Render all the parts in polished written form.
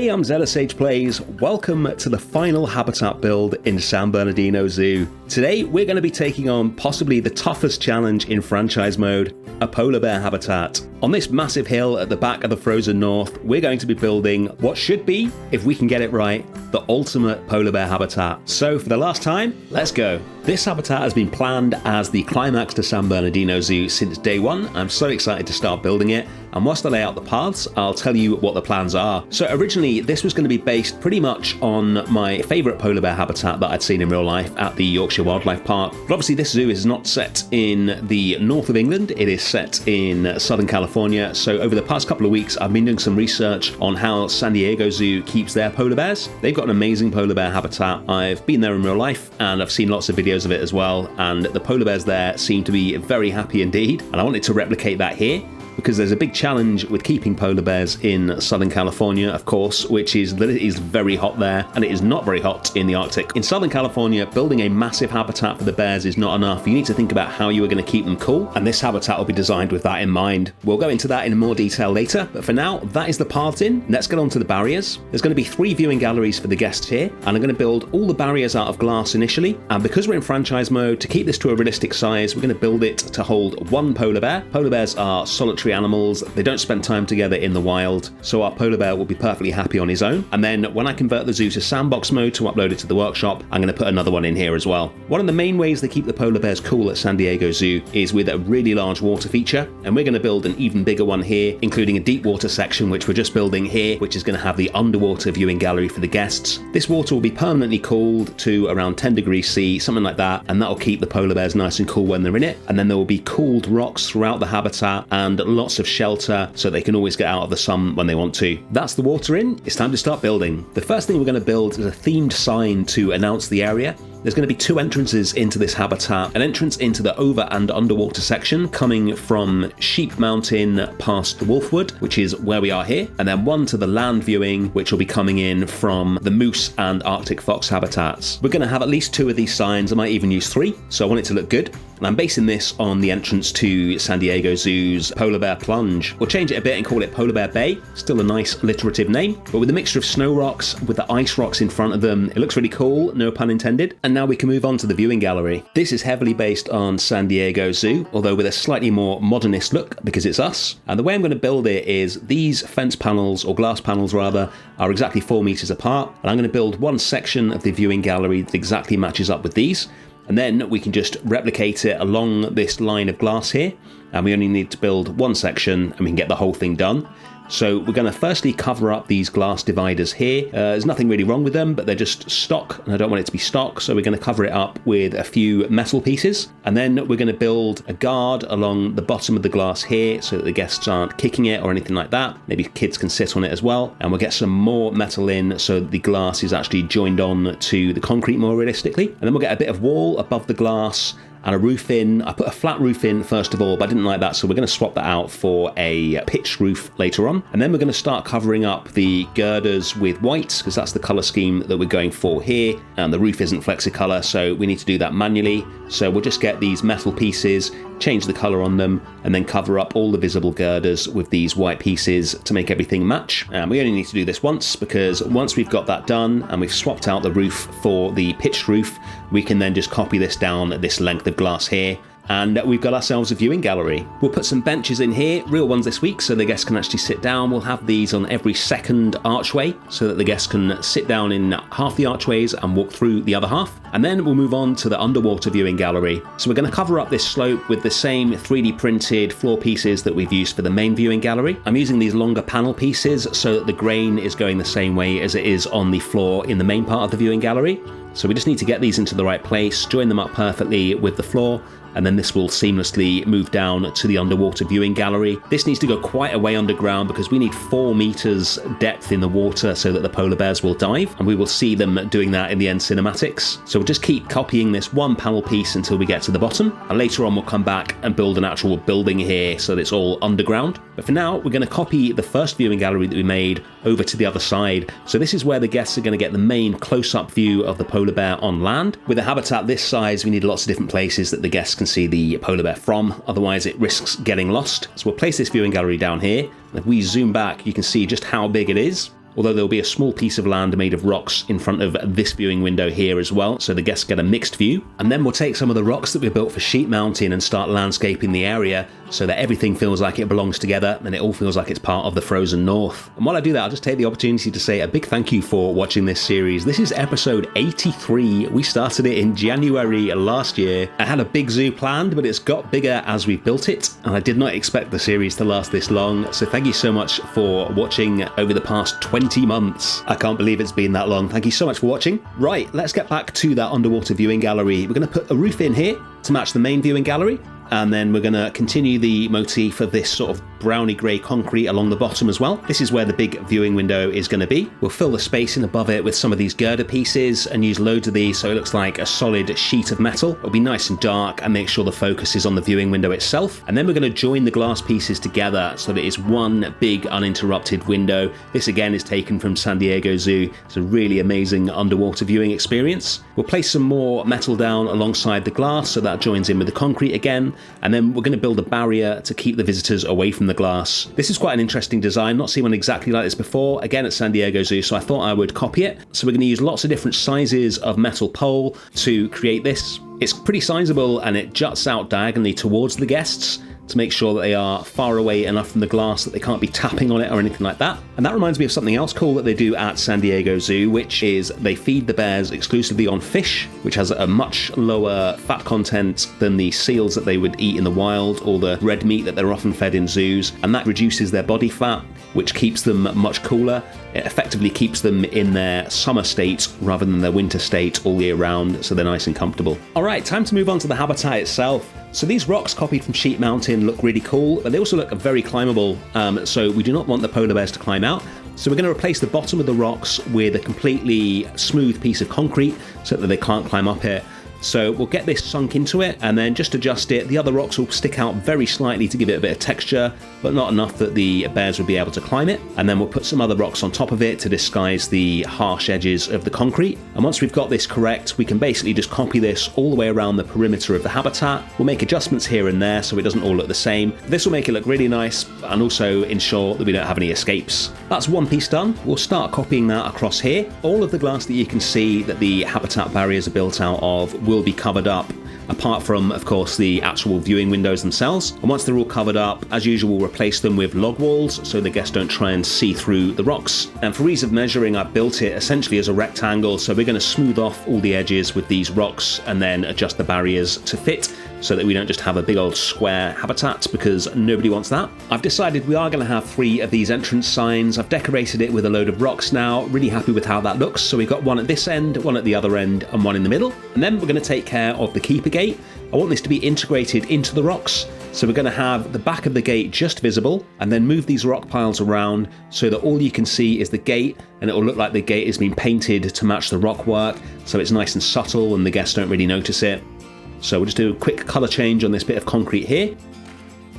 Hey, I'm Sage Plays. Welcome to the final habitat build in San Bernardino Zoo. Today, we're going to be taking on possibly the toughest challenge in franchise mode, a polar bear habitat. On this massive hill at the back of the frozen north, we're going to be building what should be, if we can get it right, the ultimate polar bear habitat. So for the last time, let's go. This habitat has been planned as the climax to San Bernardino Zoo since day one. I'm so excited to start building it. And whilst I lay out the paths, I'll tell you what the plans are. So originally, this was going to be based pretty much on my favourite polar bear habitat that I'd seen in real life at the Yorkshire Wildlife Park. But obviously this zoo is not set in the north of England, it is set in Southern California. So over the past couple of weeks, I've been doing some research on how San Diego Zoo keeps their polar bears. They've got an amazing polar bear habitat. I've been there in real life and I've seen lots of videos of it as well. And the polar bears there seem to be very happy indeed. And I wanted to replicate that here, because there's a big challenge with keeping polar bears in Southern California, of course, which is that it is very hot there, and it is not very hot in the Arctic. In Southern California, building a massive habitat for the bears is not enough. You need to think about how you are going to keep them cool, and this habitat will be designed with that in mind. We'll go into that in more detail later, but for now, that is the paths in. Let's get on to the barriers. There's going to be 3 viewing galleries for the guests here, and I'm going to build all the barriers out of glass initially, and because we're in franchise mode, to keep this to a realistic size, we're going to build it to hold 1 polar bear. Polar bears are solitary animals. They don't spend time together in the wild, so our polar bear will be perfectly happy on his own. And then when I convert the zoo to sandbox mode to upload it to the workshop, I'm going to put another one in here as well. One of the main ways they keep the polar bears cool at San Diego Zoo is with a really large water feature, and we're going to build an even bigger one here, including a deep water section which we're just building here, which is going to have the underwater viewing gallery for the guests. This water will be permanently cooled to around 10 degrees C, something like that, and that will keep the polar bears nice and cool when they're in it. And then there will be cooled rocks throughout the habitat and lots of shelter so they can always get out of the sun when they want to. That's the water in. It's time to start building. The first thing we're going to build is a themed sign to announce the area. There's going to be 2 entrances into this habitat. An entrance into the over and underwater section coming from Sheep Mountain past the Wolfwood, which is where we are here, and then one to the land viewing, which will be coming in from the moose and Arctic fox habitats. We're going to have at least 2 of these signs. I might even use 3, so I want it to look good. And I'm basing this on the entrance to San Diego Zoo's Polar Bear Plunge. We'll change it a bit and call it Polar Bear Bay. Still a nice alliterative name, but with a mixture of snow rocks with the ice rocks in front of them, it looks really cool, no pun intended. And now we can move on to the viewing gallery. This is heavily based on San Diego Zoo, although with a slightly more modernist look because it's us. And the way I'm going to build it is these fence panels, or glass panels rather, are exactly 4 meters apart. And I'm going to build one section of the viewing gallery that exactly matches up with these. And then we can just replicate it along this line of glass here. And we only need to build one section and we can get the whole thing done. So we're going to firstly cover up these glass dividers here. There's nothing really wrong with them, but they're just stock, and I don't want it to be stock, so we're going to cover it up with a few metal pieces. And then we're going to build a guard along the bottom of the glass here so that the guests aren't kicking it or anything like that. Maybe kids can sit on it as well. And we'll get some more metal in so that the glass is actually joined on to the concrete more realistically. And then we'll get a bit of wall above the glass and a roof in. I put a flat roof in first of all, but I didn't like that, so we're going to swap that out for a pitched roof later on. And then we're going to start covering up the girders with white, because that's the colour scheme that we're going for here, and the roof isn't flexicolour, so we need to do that manually. So we'll just get these metal pieces, change the colour on them, and then cover up all the visible girders with these white pieces to make everything match. And we only need to do this once, because once we've got that done and we've swapped out the roof for the pitched roof, we can then just copy this down at this length of glass here, and we've got ourselves a viewing gallery. We'll put some benches in here, real ones this week, so the guests can actually sit down. We'll have these on every second archway so that the guests can sit down in half the archways and walk through the other half. And then we'll move on to the underwater viewing gallery. So we're going to cover up this slope with the same 3D printed floor pieces that we've used for the main viewing gallery. I'm using these longer panel pieces so that the grain is going the same way as it is on the floor in the main part of the viewing gallery. So we just need to get these into the right place, join them up perfectly with the floor, and then this will seamlessly move down to the underwater viewing gallery. This needs to go quite a way underground because we need 4 meters depth in the water so that the polar bears will dive, and we will see them doing that in the end cinematics. So we'll just keep copying this one panel piece until we get to the bottom, and later on we'll come back and build an actual building here so that it's all underground. But for now, we're going to copy the first viewing gallery that we made over to the other side. So this is where the guests are going to get the main close-up view of the polar bear on land. With a habitat this size, we need lots of different places that the guests can see the polar bear from, otherwise it risks getting lost. So we'll place this viewing gallery down here. If we zoom back, you can see just how big it is. although there'll be a small piece of land made of rocks in front of this viewing window here as well, so the guests get a mixed view. And then we'll take some of the rocks that we built for sheep mounting and start landscaping the area so that everything feels like it belongs together and it all feels like it's part of the frozen north. And while I do that, I'll just take the opportunity to say a big thank you for watching this series. This is episode 83. We started it in January last year. I had a big zoo planned, but it's got bigger as we built it, and I did not expect the series to last this long. So thank you so much for watching over the past 20 months. I can't believe it's been that long. Thank you so much for watching. Right, let's get back to that underwater viewing gallery. We're going to put a roof in here to match the main viewing gallery, and then we're going to continue the motif of this sort of browny grey concrete along the bottom as well. This is where the big viewing window is going to be. We'll fill the space in above it with some of these girder pieces and use loads of these so it looks like a solid sheet of metal. It'll be nice and dark and make sure the focus is on the viewing window itself. And then we're going to join the glass pieces together so that it's one big uninterrupted window. This again is taken from San Diego Zoo. It's a really amazing underwater viewing experience. We'll place some more metal down alongside the glass so that joins in with the concrete again. And then we're going to build a barrier to keep the visitors away from the glass. This is quite an interesting design, not seen one exactly like this before, again at San Diego Zoo, so I thought I would copy it. So we're going to use lots of different sizes of metal pole to create this. It's pretty sizable and it juts out diagonally towards the guests to make sure that they are far away enough from the glass that they can't be tapping on it or anything like that. And that reminds me of something else cool that they do at San Diego Zoo, which is they feed the bears exclusively on fish, which has a much lower fat content than the seals that they would eat in the wild or the red meat that they're often fed in zoos. And that reduces their body fat, which keeps them much cooler. It effectively keeps them in their summer state rather than their winter state all year round, so they're nice and comfortable. All right, time to move on to the habitat itself. So these rocks copied from Sheep Mountain look really cool, but they also look very climbable, so we do not want the polar bears to climb out. So we're going to replace the bottom of the rocks with a completely smooth piece of concrete so that they can't climb up it. So we'll get this sunk into it and then just adjust it. The other rocks will stick out very slightly to give it a bit of texture, but not enough that the bears would be able to climb it. And then we'll put some other rocks on top of it to disguise the harsh edges of the concrete. And once we've got this correct, we can basically just copy this all the way around the perimeter of the habitat. We'll make adjustments here and there so it doesn't all look the same. This will make it look really nice and also ensure that we don't have any escapes. That's one piece done. We'll start copying that across here. All of the glass that you can see that the habitat barriers are built out of will be covered up, apart from, of course, the actual viewing windows themselves. And once they're all covered up, as usual, we'll replace them with log walls so the guests don't try and see through the rocks. And for ease of measuring, I built it essentially as a rectangle, so we're going to smooth off all the edges with these rocks and then adjust the barriers to fit so that we don't just have a big old square habitat, because nobody wants that. I've decided we are going to have 3 of these entrance signs. I've decorated it with a load of rocks now, really happy with how that looks. So we've got one at this end, one at the other end, and one in the middle. And then we're going to take care of the keeper gate. I want this to be integrated into the rocks. So we're going to have the back of the gate just visible and then move these rock piles around so that all you can see is the gate, and it will look like the gate has been painted to match the rock work. So it's nice and subtle and the guests don't really notice it. So we'll just do a quick colour change on this bit of concrete here.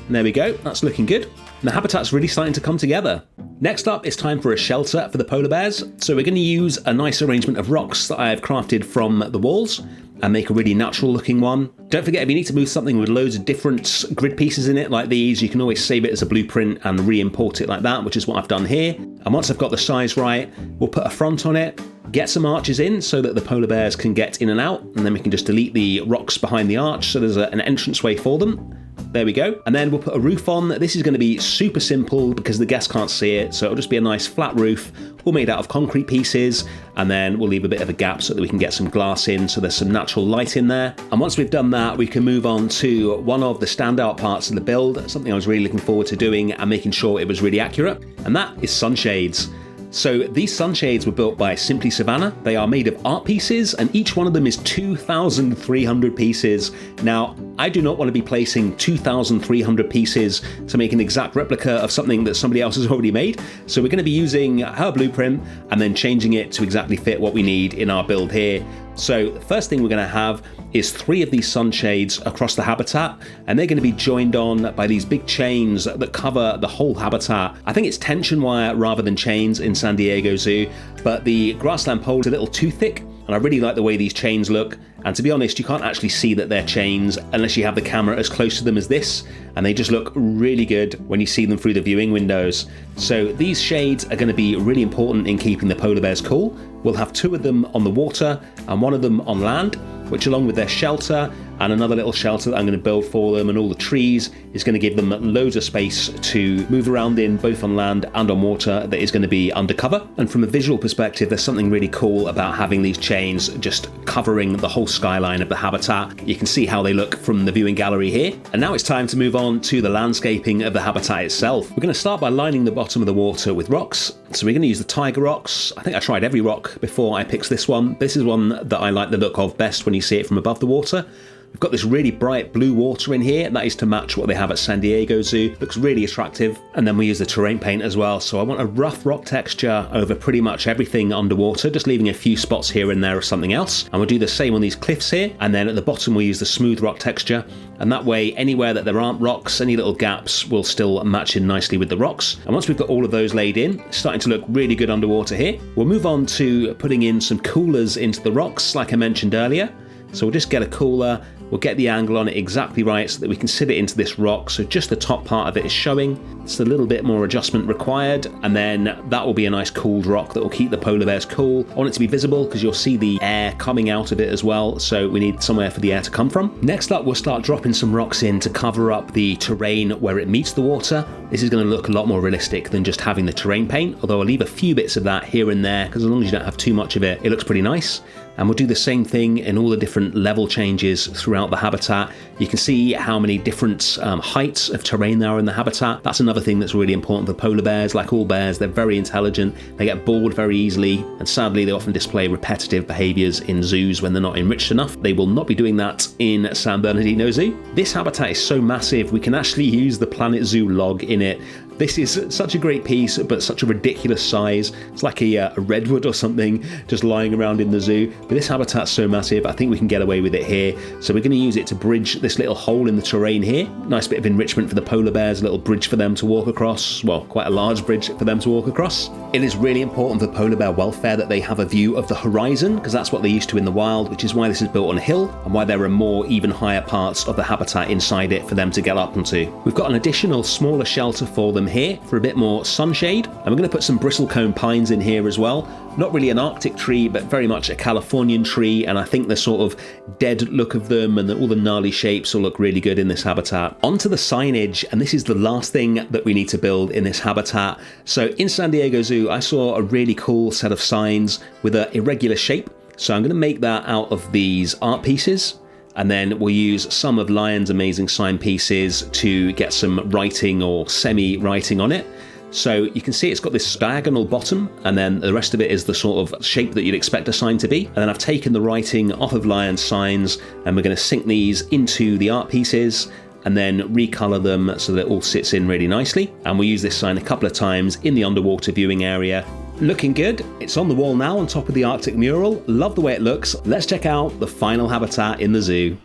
And there we go, that's looking good. And the habitat's really starting to come together. Next up, it's time for a shelter for the polar bears. So we're going to use a nice arrangement of rocks that I have crafted from the walls and make a really natural looking one. Don't forget, if you need to move something with loads of different grid pieces in it like these, you can always save it as a blueprint and re-import it like that, which is what I've done here. And once I've got the size right, we'll put a front on it, get some arches in so that the polar bears can get in and out, and then we can just delete the rocks behind the arch so there's an entranceway for them. There we go. And then we'll put a roof on. This is going to be super simple because the guests can't see it, so it'll just be a nice flat roof, all made out of concrete pieces, and then we'll leave a bit of a gap so that we can get some glass in so there's some natural light in there. And once we've done that, we can move on to one of the standout parts of the build, something I was really looking forward to doing and making sure it was really accurate, and that is sunshades. So these sunshades were built by Simply Savannah. They are made of art pieces, and each one of them is 2,300 pieces. Now, I do not want to be placing 2,300 pieces to make an exact replica of something that somebody else has already made. So we're going to be using her blueprint and then changing it to exactly fit what we need in our build here. So the first thing we're going to have is 3 of these sunshades across the habitat, and they're going to be joined on by these big chains that cover the whole habitat. I think it's tension wire rather than chains in San Diego Zoo, but the grassland pole is a little too thick, and I really like the way these chains look. And to be honest, you can't actually see that they're chains unless you have the camera as close to them as this, and they just look really good when you see them through the viewing windows. So these shades are going to be really important in keeping the polar bears cool. We'll have 2 of them on the water and 1 of them on land, which along with their shelter and another little shelter that I'm going to build for them and all the trees is going to give them loads of space to move around in, both on land and on water, that is going to be undercover. And from a visual perspective, there's something really cool about having these chains just covering the whole skyline of the habitat. You can see how they look from the viewing gallery here. And now it's time to move on to the landscaping of the habitat itself. We're going to start by lining the bottom of the water with rocks. So we're going to use the tiger rocks. I think I tried every rock before I picked this one. This is one that I like the look of best when you see it from above the water. We've got this really bright blue water in here, and that is to match what they have at San Diego Zoo. Looks really attractive. And then we use the terrain paint as well. So I want a rough rock texture over pretty much everything underwater, just leaving a few spots here and there of something else. And we'll do the same on these cliffs here. And then at the bottom, we'll use the smooth rock texture. And that way, anywhere that there aren't rocks, any little gaps will still match in nicely with the rocks. And once we've got all of those laid in, it's starting to look really good underwater here. We'll move on to putting in some coolers into the rocks, like I mentioned earlier. So we'll just get a cooler. We'll get the angle on it exactly right so that we can sit it into this rock, so just the top part of it is showing. It's a little bit more adjustment required, and then that will be a nice cooled rock that will keep the polar bears cool. I want it to be visible because you'll see the air coming out of it as well, so we need somewhere for the air to come from. Next up, we'll start dropping some rocks in to cover up the terrain where it meets the water. This is going to look a lot more realistic than just having the terrain paint, although I'll leave a few bits of that here and there because as long as you don't have too much of it, it looks pretty nice. And we'll do the same thing in all the different level changes throughout the habitat. You can see how many different heights of terrain there are in the habitat. That's another thing that's really important for polar bears. Like all bears, they're very intelligent. They get bored very easily, and sadly they often display repetitive behaviors in zoos when they're not enriched enough. They will not be doing that in San Bernardino Zoo. This habitat is so massive, we can actually use the Planet Zoo log in it. This is such a great piece, but such a ridiculous size. It's like a redwood or something just lying around in the zoo. But this habitat's so massive, I think we can get away with it here. So we're going to use it to bridge this little hole in the terrain here. Nice bit of enrichment for the polar bears, a little bridge for them to walk across. Well, quite a large bridge for them to walk across. It is really important for polar bear welfare that they have a view of the horizon, because that's what they're used to in the wild, which is why this is built on a hill and why there are more even higher parts of the habitat inside it for them to get up onto. We've got an additional smaller shelter for them here for a bit more sunshade, and we're going to put some bristlecone pines in here as well. Not really an Arctic tree, but very much a Californian tree, and I think the sort of dead look of them and all the gnarly shapes will look really good in this habitat. Onto the signage, and this is the last thing that we need to build in this habitat. So in San Diego Zoo, I saw a really cool set of signs with an irregular shape. So I'm going to make that out of these art pieces. And then we'll use some of Lion's amazing sign pieces to get some writing or semi-writing on it. So you can see it's got this diagonal bottom, and then the rest of it is the sort of shape that you'd expect a sign to be. And then I've taken the writing off of Lion's signs, and we're going to sink these into the art pieces and then recolor them so that it all sits in really nicely. And we'll use this sign a couple of times in the underwater viewing area. Looking good. It's on the wall now on top of the Arctic mural. Love the way it looks. Let's check out the final habitat in the zoo.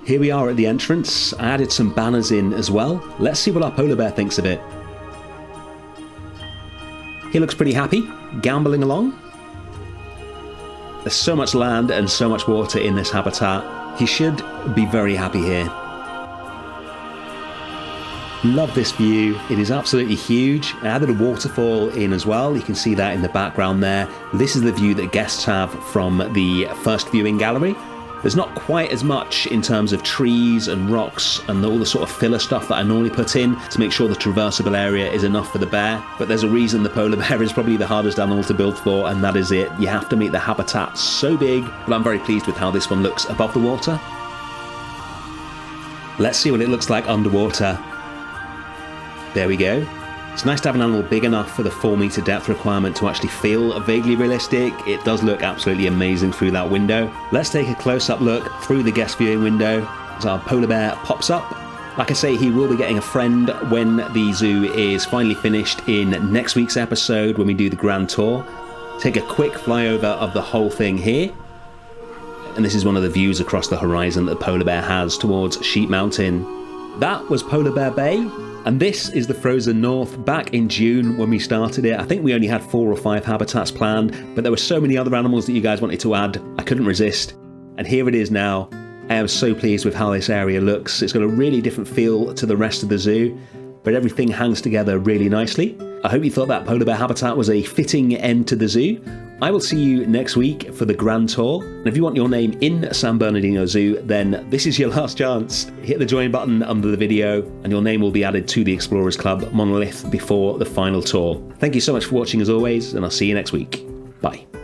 Here we are at the entrance. I added some banners in as well. Let's see what our polar bear thinks of it. He looks pretty happy, gamboling along. There's so much land and so much water in this habitat. He should be very happy here. Love this view. It is absolutely huge. I added a waterfall in as well. You can see that in the background there. This is the view that guests have from the first viewing gallery. There's not quite as much in terms of trees and rocks and all the sort of filler stuff that I normally put in to make sure the traversable area is enough for the bear. But there's a reason the polar bear is probably the hardest animal to build for, and that is it. You have to make the habitat so big, but I'm very pleased with how this one looks above the water. Let's see what it looks like underwater. There we go. It's nice to have an animal big enough for the 4-meter depth requirement to actually feel vaguely realistic. It does look absolutely amazing through that window. Let's take a close-up look through the guest viewing window as our polar bear pops up. Like I say, he will be getting a friend when the zoo is finally finished in next week's episode when we do the grand tour. Take a quick flyover of the whole thing here. And this is one of the views across the horizon that the polar bear has towards Sheep Mountain. That was Polar Bear Bay. And this is the Frozen North back in June when we started it. I think we only had 4 or 5 habitats planned, but there were so many other animals that you guys wanted to add, I couldn't resist. And here it is now. I am so pleased with how this area looks. It's got a really different feel to the rest of the zoo, but everything hangs together really nicely. I hope you thought that polar bear habitat was a fitting end to the zoo. I will see you next week for the grand tour. And if you want your name in San Bernardino Zoo, then this is your last chance. Hit the join button under the video and your name will be added to the Explorers Club monolith before the final tour. Thank you so much for watching as always, and I'll see you next week. Bye.